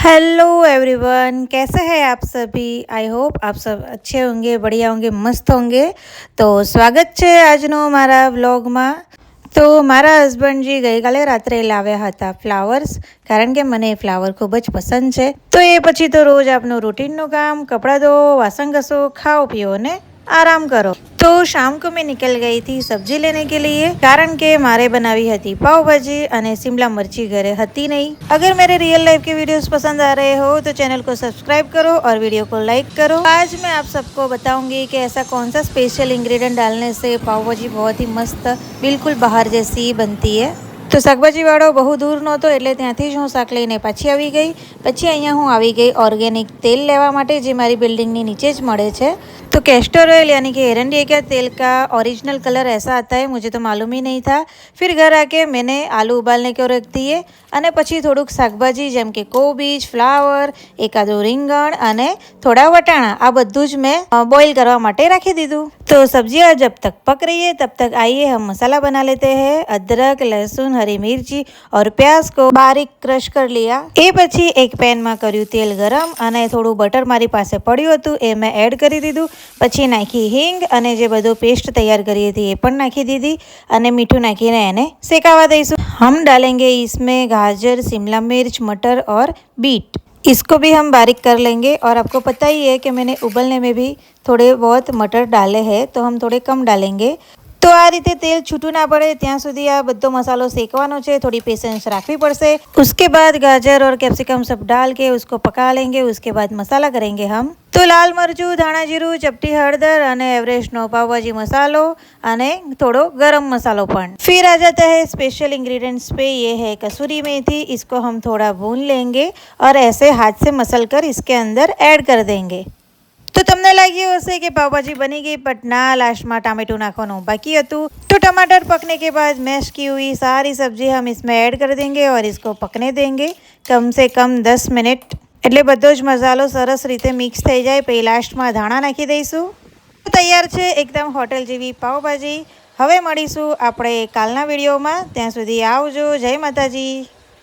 Hello everyone, कैसे हैं आप सभी। आई होप आप सब अच्छे होंगे, बढ़िया होंगे, मस्त होंगे। तो સ્વાગત છે આજનો મારા વ્લોગમાં। તો મારા હસબન્ડજી ગઈકાલે રાત્રે લાવ્યા હતા ફ્લાવર્સ, કારણ કે મને ફ્લાવર ખૂબ જ પસંદ છે। તો એ પછી તો રોજ આપનું રૂટીનનું કામ, કપડાં ધો, વાસણ ઘસો, ખાઓ पियो ने आराम करो। तो शाम को मैं निकल गई थी सब्जी लेने के लिए, कारण के मारे बनावी हती पाव भाजी अने शिमला मिर्ची घरे हती नहीं। अगर मेरे रियल लाइफ के वीडियोस पसंद आ रहे हो तो चैनल को सब्सक्राइब करो और वीडियो को लाइक करो। आज मैं आप सबको बताऊंगी कि ऐसा कौन सा स्पेशल इंग्रेडिएंट डालने से पाव भाजी बहुत ही मस्त, बिल्कुल बाहर जैसी बनती है। तो શાકભાજીવાળો બહુ દૂર નહોતો, એટલે ત્યાંથી જ હું શાક લઈને પાછી આવી ગઈ। પછી અહીંયા હું આવી ગઈ ઓર્ગેનિક તેલ લેવા માટે, જે મારી બિલ્ડિંગની નીચે જ મળે છે। तो कैस्टर ऑयल यानी कि एरंडी के तेल का ओरिजिनल कलर ऐसा आता है, मुझे तो मालूम ही नहीं था। फिर घर आके मैंने आलू उबालने को रख दिए અને પછી થોડુંક શાકભાજી જેમ કે કોબીજ, ફ્લાવર, એકાદું રીંગણ અને થોડા વટાણા, આ બધું જ મેં બોઇલ કરવા માટે રાખી દીધું। तो सब्जियां जब तक पक रही है तब तक आइए हम मसाला बना लेते हैं। अदरक, लहसुन, हरी मिर्ची और प्याज को बारीक क्रश कर लिया। એ પછી એક પેનમાં કર્યું તેલ ગરમ અને થોડું બટર મારી પાસે પડ્યું હતું, એ મેં એડ કરી દીધું। પછી નાખી હિંગ અને જે બધો પેસ્ટ તૈયાર કરી હતી એ પણ નાખી દીધી અને મીઠું નાખીને એને શેકાવા દઈશું। हम डालेंगे इसमें गाजर, शिमला मिर्च, मटर और बीट, इसको भी हम बारीक कर लेंगे। और आपको पता ही है कि मैंने उबलने में भी थोड़े बहुत मटर डाले हैं, तो हम थोड़े कम डालेंगे। तो आ रीते तेल छूटू ना पड़े ત્યાં સુધી આ બધો મસાલો શેકવાનો છે, थोड़ी पेशेंस रखवी पड़શે। उसके बाद गाजर और कैप्सिकम सब डाल के उसको पका लेंगे। उसके बाद मसाला करेंगे हम। तो लाल मरचું, ધાણા જીરું, ચપટી હળદર અને એવરેસ્ટનો પાવભાજી મસાલો અને થોડો गरम मसालो પણ। फिर आ जाता है स्पेशल इंग्रेडिएंट्स पे, ये है कसूरी मेथी। इसको हम थोड़ा भून लेंगे और ऐसे हाथ से मसल कर इसके अंदर ऐड कर देंगे। तो તમને લાગ્યું હશે कि पावभाजी बनी गई, बट ना, लास्ट में टमाटो નાખવાનું બાકી હતું। तो टमाटर पकने के बाद मैश की हुई सारी सब्जी हम इसमें ऐड कर देंगे और इसको पकने देंगे कम से कम 10 मिनट। એટલે બધો જ મસાલો સરસ રીતે મિક્સ થઈ જાય, પછી લાસ્ટમાં ધાણા નાખી દઈશું। તૈયાર છે એકદમ હોટેલ જેવી પાવભાજી। હવે મળીશું આપણે કાલના વિડીયોમાં, ત્યાં સુધી આવજો। જય માતાજી।